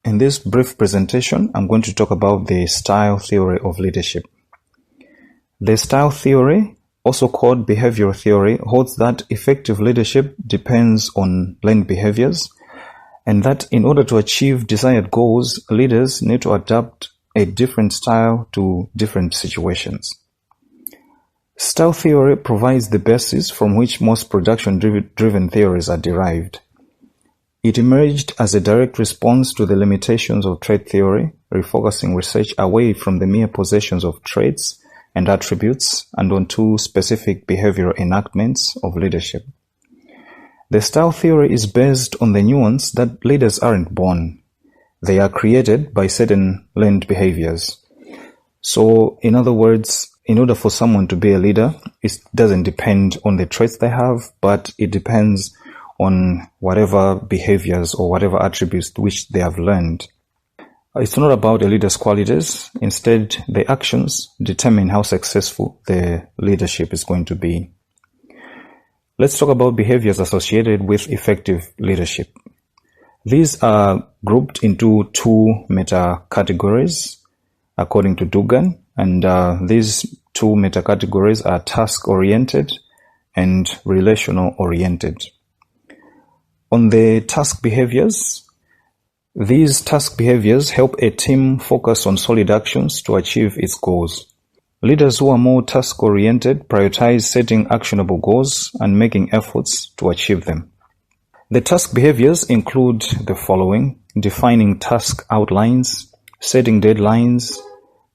In this brief presentation, I'm going to talk about the style theory of leadership. The style theory, also called behavioral theory, holds that effective leadership depends on learned behaviors, and that in order to achieve desired goals, leaders need to adapt a different style to different situations. Style theory provides the basis from which most production-driven theories are derived. It emerged as a direct response to the limitations of trait theory, refocusing research away from the mere possessions of traits and attributes and onto specific behavioral enactments of leadership. The style theory is based on the nuance that leaders aren't born. They are created by certain learned behaviors. So, in other words, in order for someone to be a leader, it doesn't depend on the traits they have, but it depends on whatever behaviors or whatever attributes which they have learned. It's not about a leader's qualities. Instead, the actions determine how successful the leadership is going to be. Let's talk about behaviors associated with effective leadership. These are grouped into two meta-categories, according to Dugan, and these two meta-categories are task-oriented and relational-oriented. On the task behaviors, these task behaviors help a team focus on solid actions to achieve its goals. Leaders who are more task-oriented prioritize setting actionable goals and making efforts to achieve them. The task behaviors include the following: defining task outlines, setting deadlines,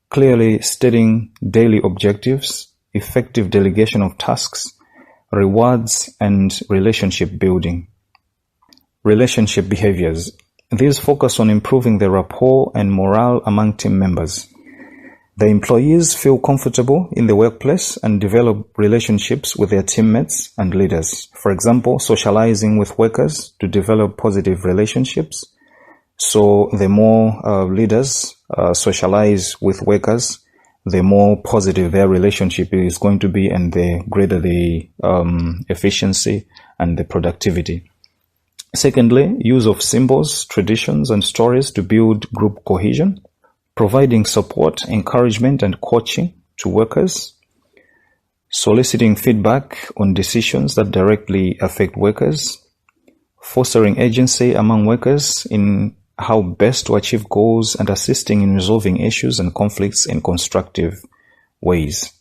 clearly stating daily objectives, effective delegation of tasks, rewards, and relationship building. Relationship behaviors. These focus on improving the rapport and morale among team members. The employees feel comfortable in the workplace and develop relationships with their teammates and leaders. For example, socializing with workers to develop positive relationships. So the more leaders socialize with workers, the more positive their relationship is going to be, and the greater the efficiency and the productivity. Secondly, use of symbols, traditions, and stories to build group cohesion. Providing support, encouragement, and coaching to workers. Soliciting feedback on decisions that directly affect workers. Fostering agency among workers in how best to achieve goals, and assisting in resolving issues and conflicts in constructive ways.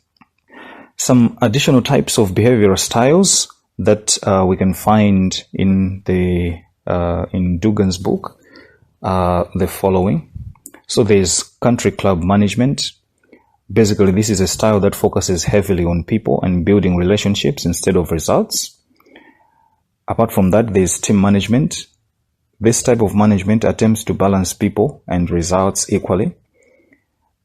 Some additional types of behavioral styles that we can find in Dugan's book are the following. So there's country club management. Basically, this is a style that focuses heavily on people and building relationships instead of results. Apart from that, there's team management. This type of management attempts to balance people and results equally.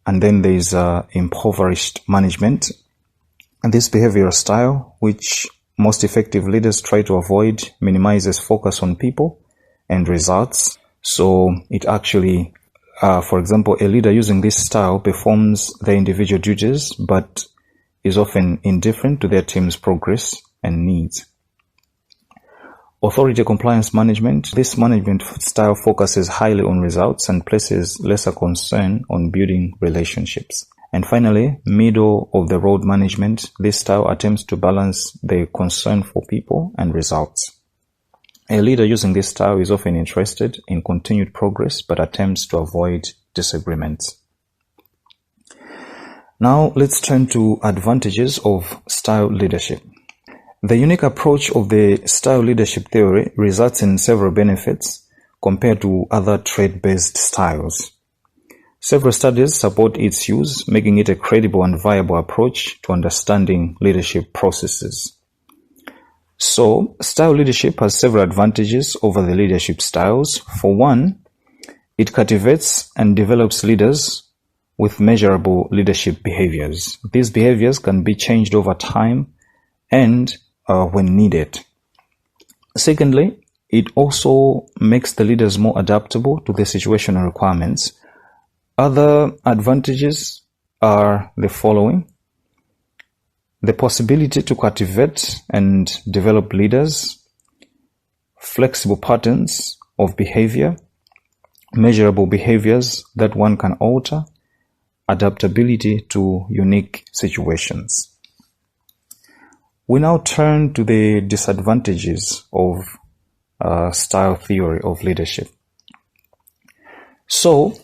And then there's impoverished management. And this behavioral style, which most effective leaders try to avoid, minimizes focus on people and results. So it actually, for example, a leader using this style performs their individual duties, but is often indifferent to their team's progress and needs. Authority compliance management. This management style focuses highly on results and places lesser concern on building relationships. And finally, middle of the road management. This style attempts to balance the concern for people and results. A leader using this style is often interested in continued progress but attempts to avoid disagreements. Now let's turn to advantages of style leadership. The unique approach of the style leadership theory results in several benefits compared to other trait-based styles. Several studies support its use, making it a credible and viable approach to understanding leadership processes. So, style leadership has several advantages over the leadership styles. For one, it cultivates and develops leaders with measurable leadership behaviors. These behaviors can be changed over time and when needed. Secondly, it also makes the leaders more adaptable to the situational requirements. Other advantages are the following: the possibility to cultivate and develop leaders, flexible patterns of behavior, measurable behaviors that one can alter, adaptability to unique situations. We now turn to the disadvantages of style theory of leadership. So,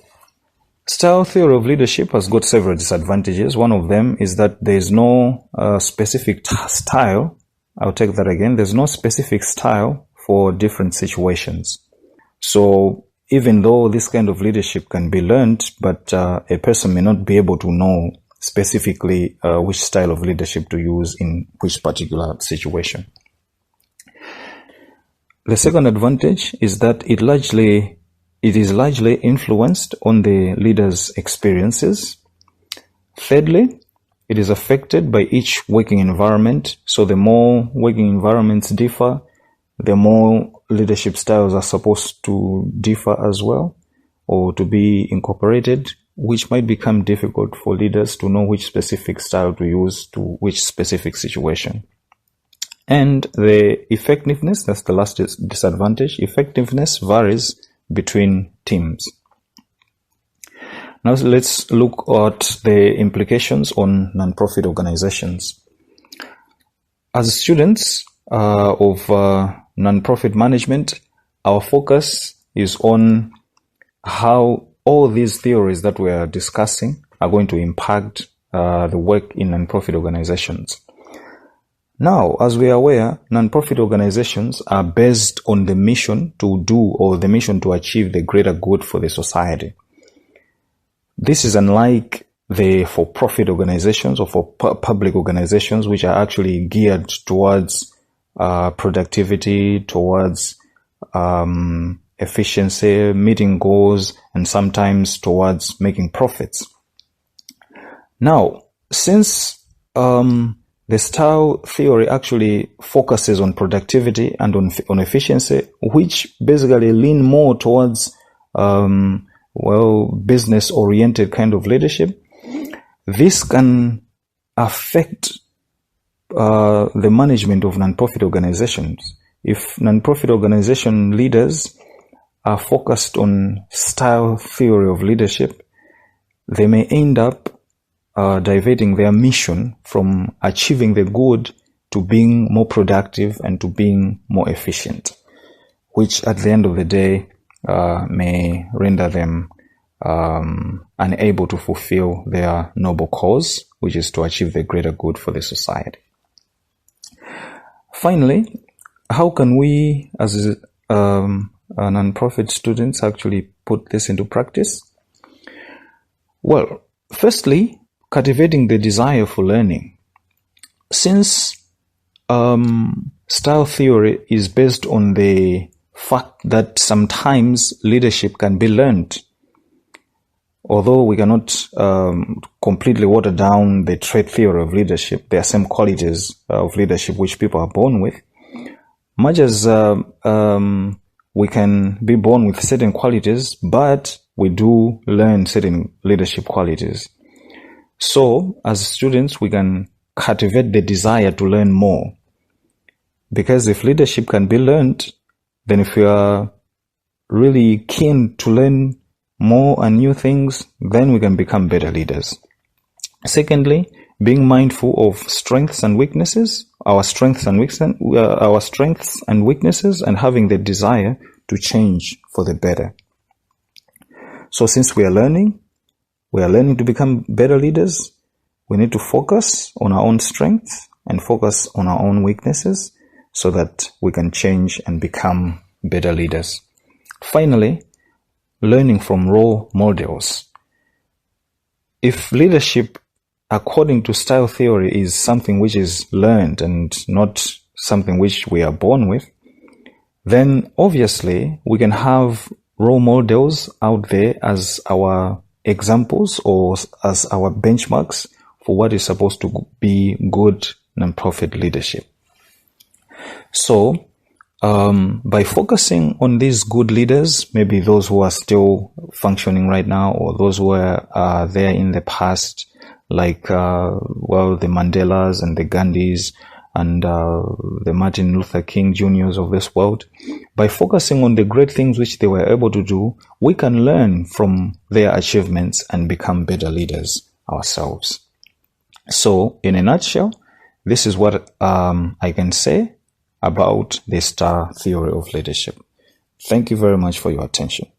style theory of leadership has got several disadvantages. One of them is that there is no specific style. I'll take that again. There's no specific style for different situations. So, even though this kind of leadership can be learned, but a person may not be able to know specifically which style of leadership to use in which particular situation. The second advantage is that it is largely influenced on the leader's experiences. Thirdly, it is affected by each working environment. So the more working environments differ, the more leadership styles are supposed to differ as well, or to be incorporated, which might become difficult for leaders to know which specific style to use to which specific situation. And the effectiveness, that's the last disadvantage, effectiveness varies between teams. Now let's look at the implications on non-profit organizations. As students of non-profit management, our focus is on how all these theories that we are discussing are going to impact the work in non-profit organizations. Now, as we are aware, non-profit organizations are based on the mission to do or the mission to achieve the greater good for the society. This is unlike the for-profit organizations or for public organizations, which are actually geared towards productivity, towards efficiency, meeting goals, and sometimes towards making profits. Now, since the style theory actually focuses on productivity and on efficiency, which basically lean more towards business-oriented kind of leadership, this can affect the management of non-profit organizations. If non-profit organization leaders are focused on style theory of leadership, they may end up diverting their mission from achieving the good to being more productive and to being more efficient, which at the end of the day may render them unable to fulfill their noble cause, which is to achieve the greater good for the society. Finally, how can we as non-profit students actually put this into practice? Well, firstly, cultivating the desire for learning. Since style theory is based on the fact that sometimes leadership can be learned, although we cannot completely water down the trait theory of leadership, there are some qualities of leadership which people are born with. Much as we can be born with certain qualities, but we do learn certain leadership qualities. So, as students, we can cultivate the desire to learn more. Because if leadership can be learned, then if you are really keen to learn more and new things, then we can become better leaders. Secondly, being mindful of strengths and weaknesses, our strengths and weaknesses, and having the desire to change for the better. So since we are learning to become better leaders, we need to focus on our own strengths and focus on our own weaknesses so that we can change and become better leaders. Finally, learning from role models. If leadership, according to style theory, is something which is learned and not something which we are born with, then obviously we can have role models out there as our examples or as our benchmarks for what is supposed to be good non-profit leadership. So, by focusing on these good leaders, maybe those who are still functioning right now or those who are there in the past, like, the Mandelas and the Gandhis and the Martin Luther King Jr.'s of this world. By focusing on the great things which they were able to do, we can learn from their achievements and become better leaders ourselves. So, in a nutshell, this is what I can say about the STAR theory of leadership. Thank you very much for your attention.